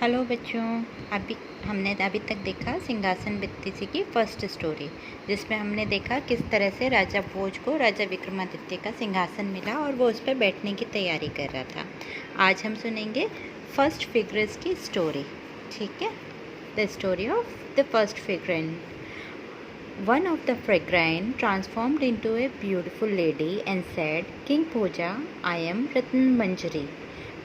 Hello बच्चों। अभी हमने अभी तक देखा सिंहासन बित्तिसी की फर्स्ट स्टोरी, जिसमें हमने देखा किस तरह से राजा भोज को राजा विक्रमादित्य का सिंहासन मिला और वो उस पर बैठने की तैयारी कर रहा था। आज हम सुनेंगे फर्स्ट फिगरेस की स्टोरी। ठीक है, the story of the first figurine. One of the Fragrine transformed into a beautiful lady and said, "King Bhoja, I am Ratan Manjari."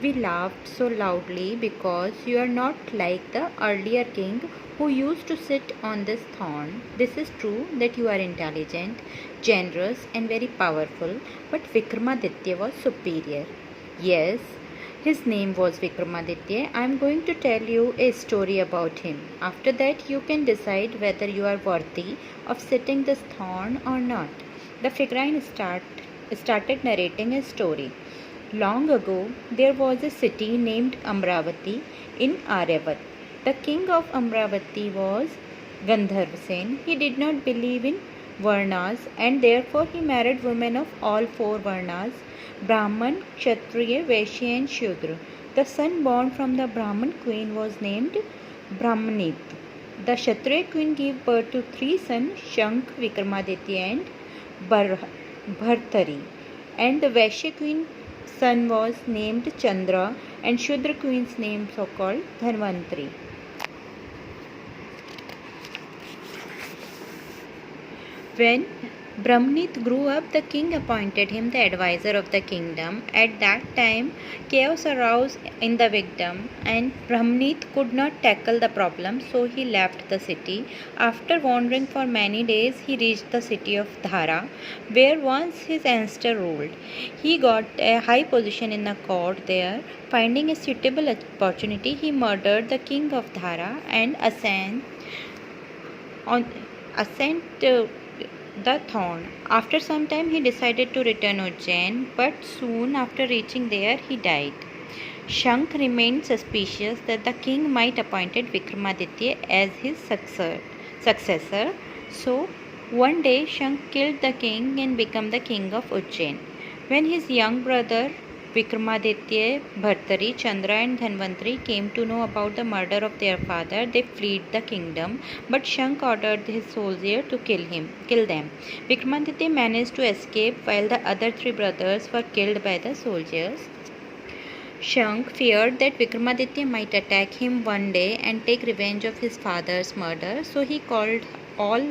We laughed so loudly because you are not like the earlier king who used to sit on this throne. This is true that you are intelligent, generous, and very powerful, but Vikramaditya was superior. Yes, his name was Vikramaditya. I am going to tell you a story about him. After that, you can decide whether you are worthy of sitting this throne or not. The figurine started narrating a story. Long ago, there was a city named Amravati in Aryavat. The king of Amravati was Gandharvsen. He did not believe in Varnas and therefore he married women of all four Varnas: Brahman, Kshatriya, Vaishya and Shudra. The son born from the Brahman queen was named Brahmanit. The Kshatriya queen gave birth to three sons, Shank, Vikramaditya and Bhartari. And the Vaishya queen son was named Chandra and Shudra queen's name so called Dhanvantri. When Brahmanit grew up, the king appointed him the advisor of the kingdom. At that time, chaos arose in the kingdom, and Brahmanit could not tackle the problem, so he left the city. After wandering for many days, he reached the city of Dhara, where once his ancestor ruled. He got a high position in the court there. Finding a suitable opportunity, he murdered the king of Dhara and ascended the throne. After some time, he decided to return Ujjain, but soon after reaching there, he died. Shank remained suspicious that the king might appoint Vikramaditya as his successor. So, one day, Shank killed the king and became the king of Ujjain. When his young brother Vikramaditya, Bhartari, Chandra and Dhanvantri came to know about the murder of their father, they fled the kingdom, but Shank ordered his soldiers to kill them. Vikramaditya managed to escape while the other three brothers were killed by the soldiers. Shank feared that Vikramaditya might attack him one day and take revenge of his father's murder, so he called all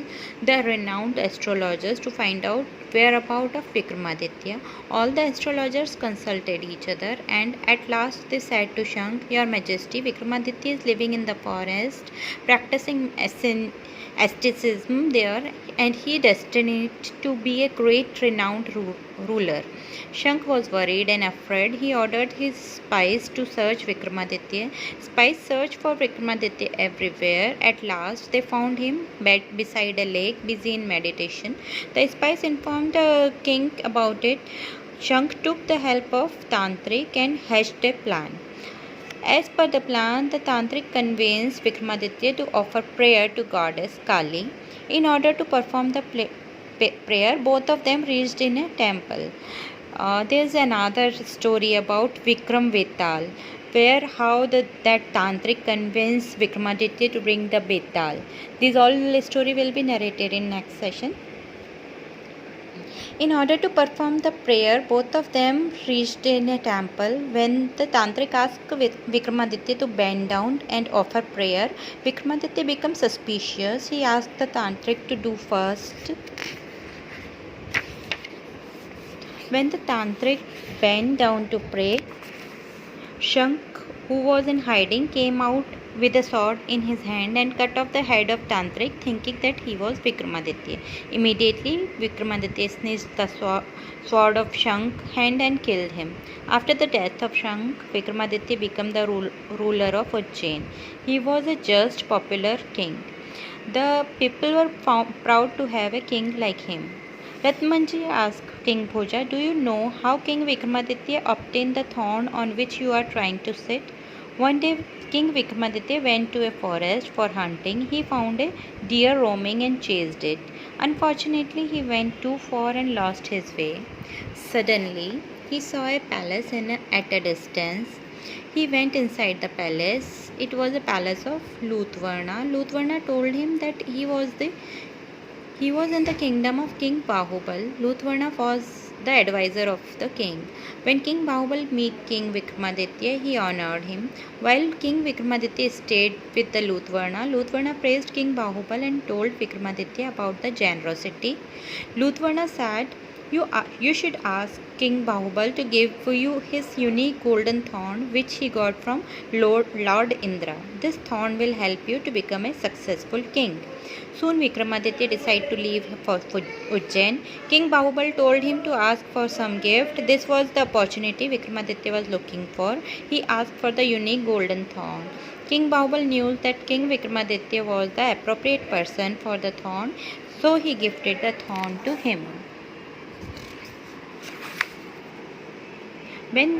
the renowned astrologers to find out whereabouts of Vikramaditya. All the astrologers consulted each other, and at last they said to Shank, "Your Majesty, Vikramaditya is living in the forest, practicing asceticism there, and he destined to be a great renowned ruler." Shank was worried and afraid. He ordered his spies to search Vikramaditya. Spies searched for Vikramaditya everywhere. At last, they found him beside a lake, busy in meditation. The spies informed the king about it. Shank took the help of Tantrik and hatched a plan. As per the plan, the Tantrik convinced Vikramaditya to offer prayer to goddess Kali. In order to perform the prayer, both of them reached in a temple. There is another story about Vikram Vetal, where how that Tantrik convinced Vikramaditya to bring the Betal. This all story will be narrated in next session. In order to perform the prayer, both of them reached in a temple. When the Tantrik asked Vikramaditya to bend down and offer prayer, Vikramaditya became suspicious. He asked the Tantrik to do first. When the Tantrik bent down to pray, Shank, who was in hiding, came out with a sword in his hand and cut off the head of Tantrik, thinking that he was Vikramaditya. Immediately, Vikramaditya snatched the sword of Shank's hand and killed him. After the death of Shank, Vikramaditya became the ruler of Ujjain. He was a just, popular king. The people were proud to have a king like him. Ratmanji asked King Bhoja, "Do you know how King Vikramaditya obtained the throne on which you are trying to sit?" One day, King Vikramaditya went to a forest for hunting. He found a deer roaming and chased it. Unfortunately, he went too far and lost his way. Suddenly, he saw a palace at a distance. He went inside the palace. It was a palace of Lutvarna. Lutvarna told him that he was in the kingdom of King Bahubal. Lutvarna was the advisor of the king. When King Bahubal met King Vikramaditya, he honored him. While King Vikramaditya stayed with the Lutvarna, Lutvarna praised King Bahubal and told Vikramaditya about the generosity. Lutvarna said, you should ask King Bahubal to give you his unique golden thorn which he got from Lord Indra. This thorn will help you to become a successful king. Soon Vikramaditya decided to leave for Ujjain. King Bahubal told him to ask for some gift. This was the opportunity Vikramaditya was looking for. He asked for the unique golden thorn. King Bahubal knew that King Vikramaditya was the appropriate person for the thorn, so he gifted the thorn to him. When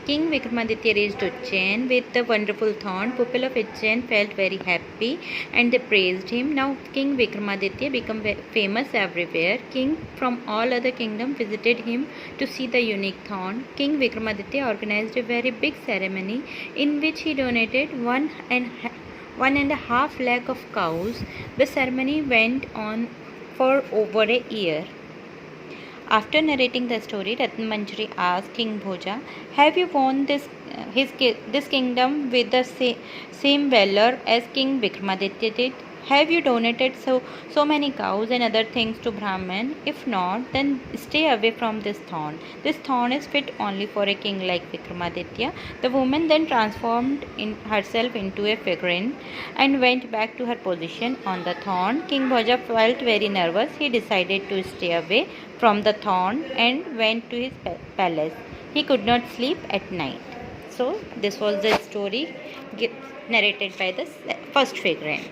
King Vikramaditya reached Ujjain with the wonderful thorn, people of Ujjain felt very happy and they praised him. Now King Vikramaditya became famous everywhere. King from all other kingdoms visited him to see the unique thorn. King Vikramaditya organized a very big ceremony in which he donated 1.5 lakh of cows. The ceremony went on for over a year. After narrating the story, Ratnamanjari asked King Bhoja, "Have you won this kingdom with the same valor as King Vikramaditya did? Have you donated so many cows and other things to Brahman? If not, then stay away from this thorn. This thorn is fit only for a king like Vikramaditya." The woman then transformed herself into a figurine and went back to her position on the thorn. King Bhoja felt very nervous. He decided to stay away from the thorn and went to his palace. He could not sleep at night. So this was the story narrated by the first figurine.